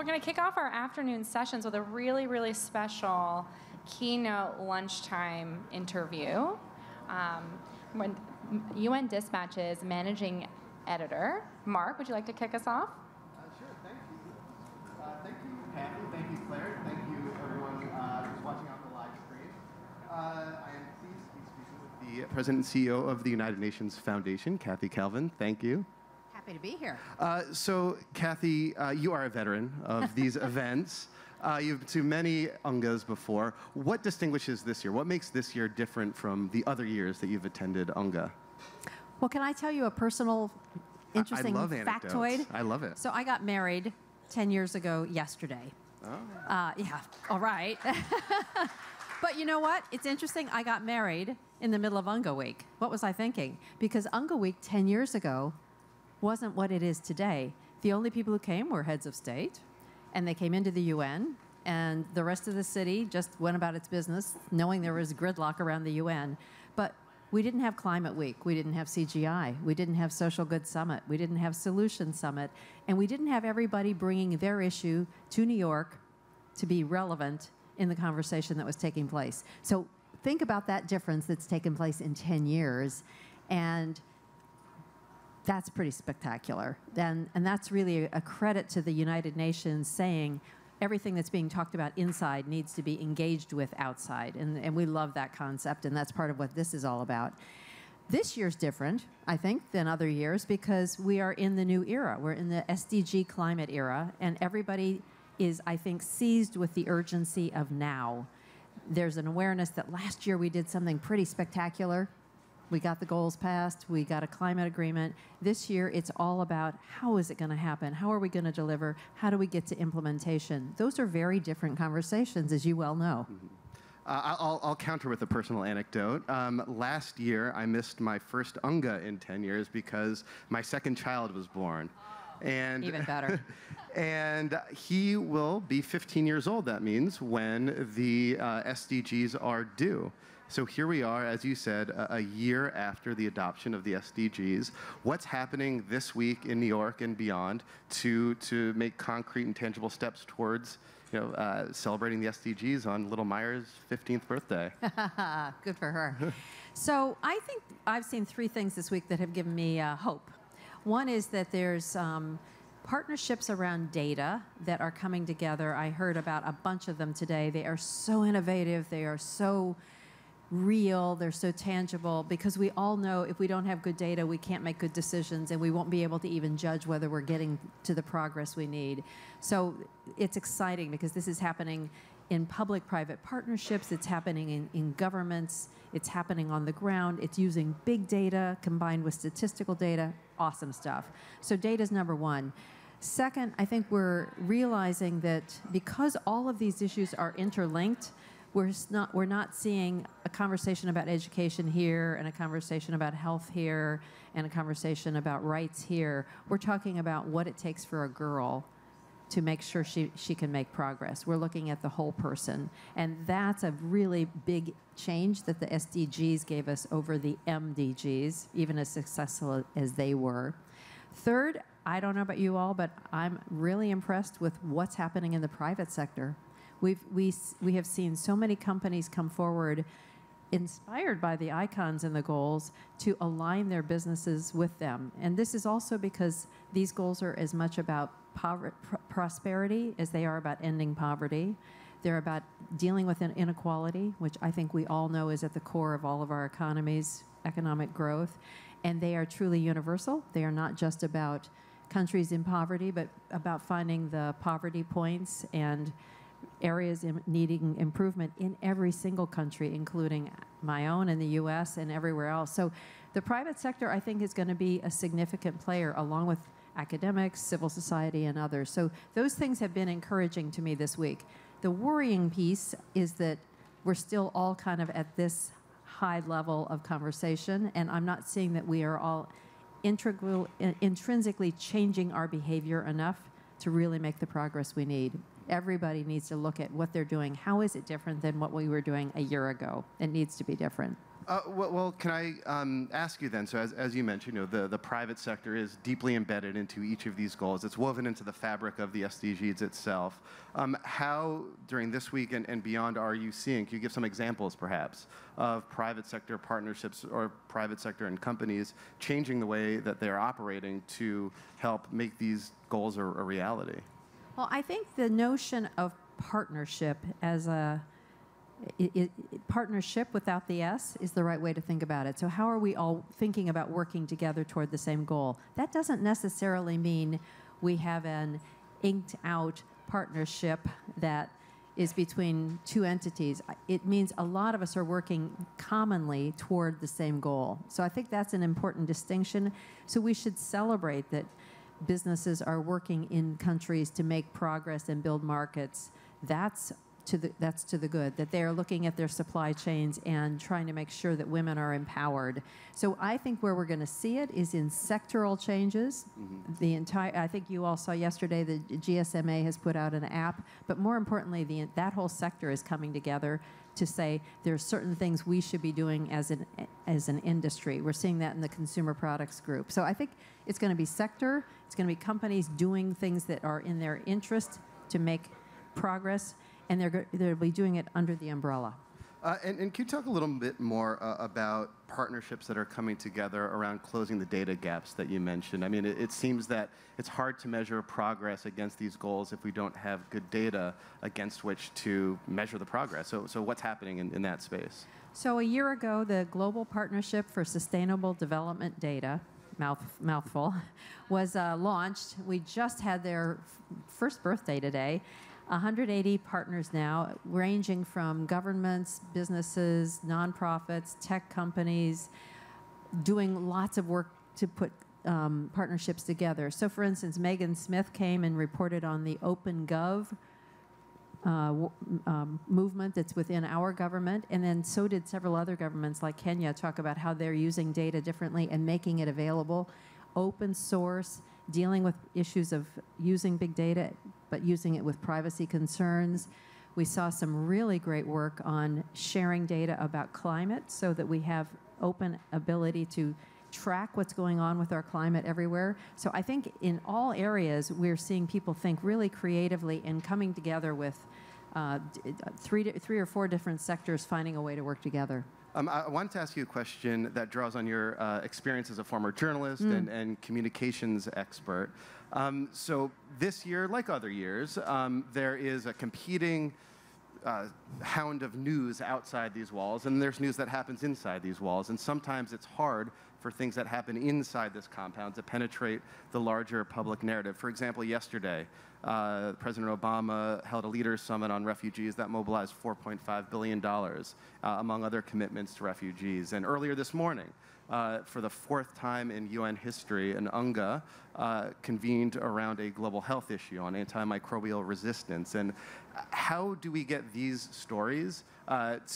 we're going to kick off our afternoon sessions with a really, really special keynote lunchtime interview. When UN Dispatch's managing editor, Mark, would you like to kick us off? Sure, thank you. Thank you, Kathy. Thank you, Claire. Thank you, everyone who's watching on the live stream. I am pleased to be speaking with the President and CEO of the United Nations Foundation, Kathy Calvin. Thank you. Happy to be here. So, Kathy, you are a veteran of these events. You've been to many UNGAs before. What distinguishes this year? What makes this year different from the other years that you've attended UNGA? Well, can I tell you a personal, interesting factoid? I love it. So I got married 10 years ago yesterday. Oh. Yeah, all right. But you know what? It's interesting. I got married in the middle of UNGA week. What was I thinking? Because UNGA week 10 years ago wasn't what it is today. The only people who came were heads of state, and they came into the UN, and the rest of the city just went about its business, knowing there was gridlock around the UN. But we didn't have Climate Week. We didn't have CGI. We didn't have Social Good Summit. We didn't have Solution Summit. And we didn't have everybody bringing their issue to New York to be relevant in the conversation that was taking place. So think about that difference that's taken place in 10 years. And that's pretty spectacular. And that's really a credit to the United Nations saying everything that's being talked about inside needs to be engaged with outside. And we love that concept, and that's part of what this is all about. This year's different, I think, than other years because we are in the new era. We're in the SDG climate era, and everybody is, I think, seized with the urgency of now. There's an awareness that last year we did something pretty spectacular. We got the goals passed. We got a climate agreement. This year, it's all about how is it going to happen? How are we going to deliver? How do we get to implementation? Those are very different conversations, as you well know. Mm-hmm. I'll counter with a personal anecdote. Last year, I missed my first UNGA in 10 years because my second child was born. And, even better. And he will be 15 years old, that means, when the SDGs are due. So here we are, as you said, a year after the adoption of the SDGs. What's happening this week in New York and beyond to make concrete and tangible steps towards celebrating the SDGs on little Maya's 15th birthday? Good for her. So I think I've seen three things this week that have given me hope. One is that there's partnerships around data that are coming together. I heard about a bunch of them today. They are so innovative. They are so real. They're so tangible because we all know if we don't have good data, we can't make good decisions, and we won't be able to even judge whether we're getting to the progress we need. So it's exciting because this is happening in public-private partnerships. It's happening in governments. It's happening on the ground. It's using big data combined with statistical data. Awesome stuff. So data is number one. Second, I think we're realizing that because all of these issues are interlinked, we're not seeing a conversation about education here and a conversation about health here and a conversation about rights here. We're talking about what it takes for a girl to make sure she can make progress. We're looking at the whole person. And that's a really big change that the SDGs gave us over the MDGs, even as successful as they were. Third, I don't know about you all, but I'm really impressed with what's happening in the private sector. We have seen so many companies come forward inspired by the icons and the goals to align their businesses with them. And this is also because these goals are as much about prosperity as they are about ending poverty. They're about dealing with inequality, which I think we all know is at the core of all of our economies, economic growth. And they are truly universal. They are not just about countries in poverty, but about finding the poverty points and areas needing improvement in every single country, including my own and the U.S. and everywhere else. So the private sector, I think, is going to be a significant player along with academics, civil society, and others. So those things have been encouraging to me this week. The worrying piece is that we're still all kind of at this high level of conversation, and I'm not seeing that we are all intrinsically changing our behavior enough to really make the progress we need. Everybody needs to look at what they're doing. How is it different than what we were doing a year ago? It needs to be different. Well, can I ask you then? So, as you mentioned, the private sector is deeply embedded into each of these goals. It's woven into the fabric of the SDGs itself. How, during this week and beyond, are you seeing? Can you give some examples, perhaps, of private sector partnerships or private sector and companies changing the way that they're operating to help make these goals a reality? Well, I think the notion of partnership as partnership without the S is the right way to think about it. So how are we all thinking about working together toward the same goal? That doesn't necessarily mean we have an inked out partnership that is between two entities. It means a lot of us are working commonly toward the same goal. So I think that's an important distinction. So we should celebrate that businesses are working in countries to make progress and build markets. That's to the good, that they are looking at their supply chains and trying to make sure that women are empowered. So I think where we're going to see it is in sectoral changes. Mm-hmm. I think you all saw yesterday the GSMA has put out an app, but more importantly, that whole sector is coming together to say there are certain things we should be doing as an industry. We're seeing that in the consumer products group. So I think it's going to be sector. It's going to be companies doing things that are in their interest to make progress, and they'll be doing it under the umbrella. And can you talk a little bit more about partnerships that are coming together around closing the data gaps that you mentioned? I mean, it seems that it's hard to measure progress against these goals if we don't have good data against which to measure the progress. So what's happening in that space? So a year ago, the Global Partnership for Sustainable Development Data, mouthful, was launched. We just had their first birthday today. 180 partners now, ranging from governments, businesses, nonprofits, tech companies, doing lots of work to put partnerships together. So, for instance, Megan Smith came and reported on the OpenGov movement that's within our government, and then so did several other governments like Kenya talk about how they're using data differently and making it available, open source, dealing with issues of using big data, but using it with privacy concerns. We saw some really great work on sharing data about climate so that we have open ability to track what's going on with our climate everywhere. So I think in all areas, we're seeing people think really creatively and coming together with three or four different sectors finding a way to work together. I wanted to ask you a question that draws on your experience as a former journalist and communications expert. So this year, like other years, there is a competing hound of news outside these walls, and there's news that happens inside these walls. And sometimes it's hard for things that happen inside this compound to penetrate the larger public narrative. For example, yesterday, President Obama held a leaders' summit on refugees that mobilized $4.5 billion, among other commitments to refugees. And earlier this morning, for the fourth time in UN history, an UNGA convened around a global health issue on antimicrobial resistance. And how do we get these stories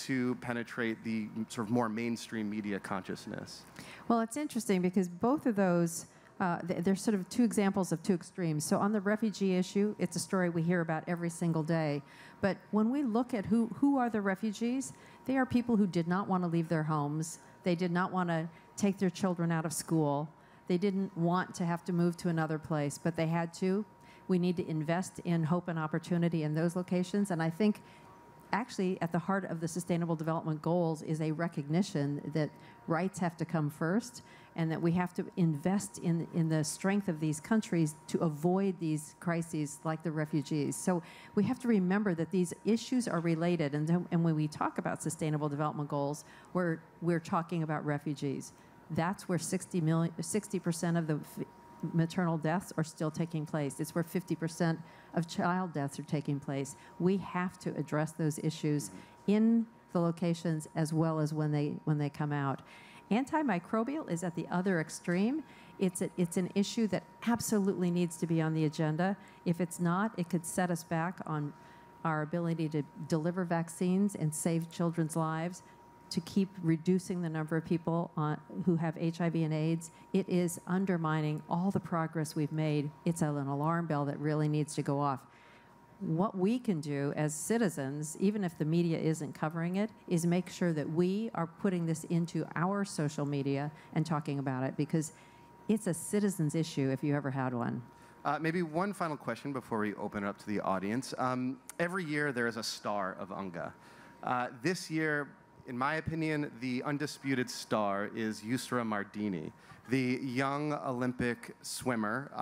to penetrate the sort of more mainstream media consciousness? Well, it's interesting because both of those, they're sort of two examples of two extremes. So on the refugee issue, it's a story we hear about every single day. But when we look at who are the refugees, they are people who did not want to leave their homes. They did not want to take their children out of school. They didn't want to have to move to another place, but they had to. We need to invest in hope and opportunity in those locations. And I think actually at the heart of the Sustainable Development Goals is a recognition that rights have to come first and that we have to invest in the strength of these countries to avoid these crises like the refugees. So we have to remember that these issues are related. And when we talk about Sustainable Development Goals, we're talking about refugees. That's where 60% of the maternal deaths are still taking place. It's where 50% of child deaths are taking place. We have to address those issues in the locations as well as when they come out. Antimicrobial is at the other extreme. It's an issue that absolutely needs to be on the agenda. If it's not, it could set us back on our ability to deliver vaccines and save children's lives, to keep reducing the number of people who have HIV and AIDS. It is undermining all the progress we've made. It's an alarm bell that really needs to go off. what we can do as citizens, even if the media isn't covering it, is make sure that we are putting this into our social media and talking about it, because it's a citizen's issue if you ever had one. Maybe one final question before we open it up to the audience. Every year there is a star of Unga. This year, in my opinion, the undisputed star is Yousra Martini, the young Olympic swimmer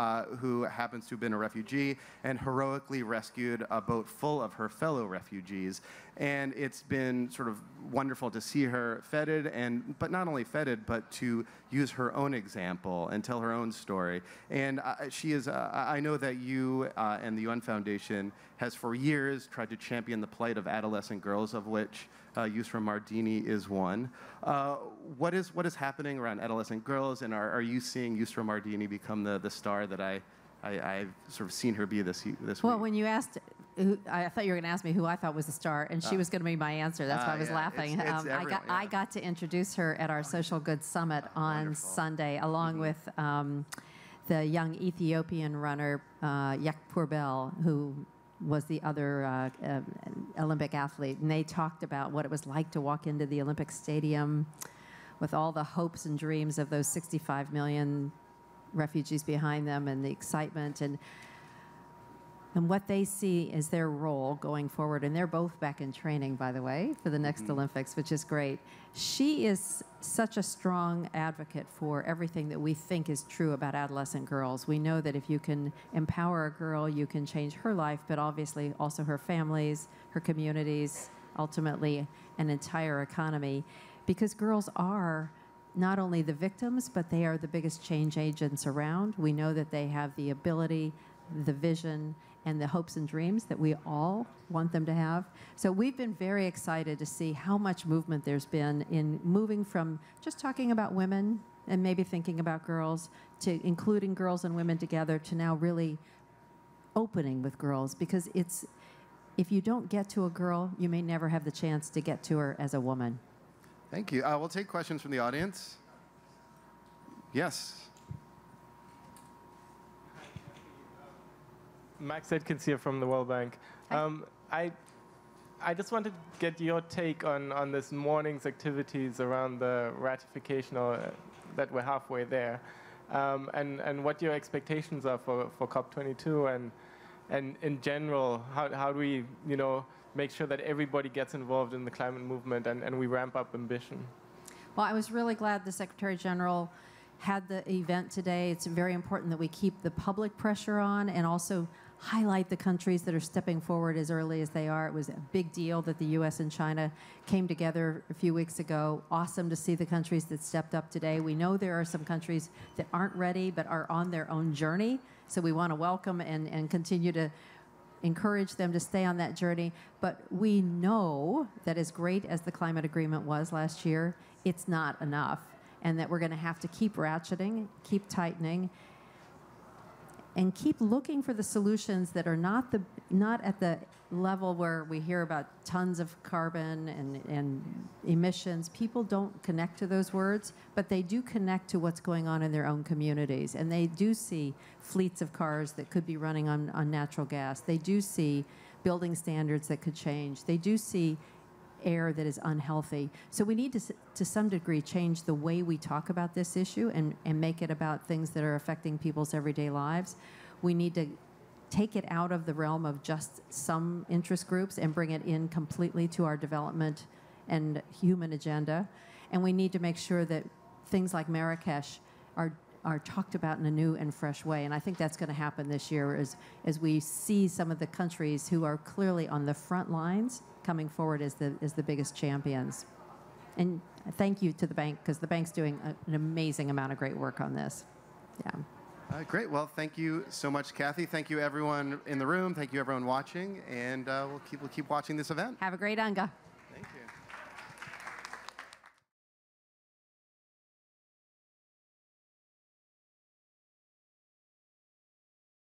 who happens to have been a refugee and heroically rescued a boat full of her fellow refugees. And it's been sort of wonderful to see her feted, but not only feted, but to use her own example and tell her own story. And she is, I know that you and the UN Foundation has for years tried to champion the plight of adolescent girls, of which Yousra Martini is one. What is happening around adolescent girls, and are you seeing Yousra Martini become the star that I've sort of seen her be this week? Well, when you asked, I thought you were going to ask me who I thought was the star, and she was going to be my answer. That's why I was laughing. I got to introduce her at our Social Good Summit on Wonderful. Sunday, along with the young Ethiopian runner, Yek Purbel, who was the other Olympic athlete. And they talked about what it was like to walk into the Olympic Stadium with all the hopes and dreams of those 65 million refugees behind them, and the excitement and what they see as their role going forward. And they're both back in training, by the way, for the next Olympics, which is great. She is such a strong advocate for everything that we think is true about adolescent girls. We know that if you can empower a girl, you can change her life, but obviously also her families, her communities, ultimately an entire economy, because girls are not only the victims, but they are the biggest change agents around. We know that they have the ability, the vision, and the hopes and dreams that we all want them to have. So we've been very excited to see how much movement there's been in moving from just talking about women and maybe thinking about girls to including girls and women together, to now really opening with girls, because if you don't get to a girl, you may never have the chance to get to her as a woman. Thank you. We'll take questions from the audience. Yes. Max Atkins here from the World Bank. I just wanted to get your take on this morning's activities around the ratification, or that we're halfway there, and what your expectations are for COP22, and in general, how do we make sure that everybody gets involved in the climate movement and we ramp up ambition? Well, I was really glad the Secretary General had the event today. It's very important that we keep the public pressure on and also highlight the countries that are stepping forward as early as they are. It was a big deal that the U.S. and China came together a few weeks ago. Awesome to see the countries that stepped up today. We know there are some countries that aren't ready but are on their own journey, so we want to welcome and continue to encourage them to stay on that journey. But we know that as great as the climate agreement was last year, it's not enough, and that we're going to have to keep ratcheting, keep tightening, and keep looking for the solutions that are not at the level where we hear about tons of carbon and emissions. People don't connect to those words, but they do connect to what's going on in their own communities. And they do see fleets of cars that could be running on natural gas. They do see building standards that could change. They do see air that is unhealthy. So we need to some degree change the way we talk about this issue and make it about things that are affecting people's everyday lives. We need to take it out of the realm of just some interest groups and bring it in completely to our development and human agenda. And we need to make sure that things like Marrakesh are talked about in a new and fresh way. And I think that's going to happen this year as we see some of the countries who are clearly on the front lines coming forward as the biggest champions. And thank you to the bank, because the bank's doing an amazing amount of great work on this. Yeah. Great. Well, thank you so much, Kathy. Thank you, everyone in the room. Thank you, everyone watching. And we'll keep watching this event. Have a great UNGA.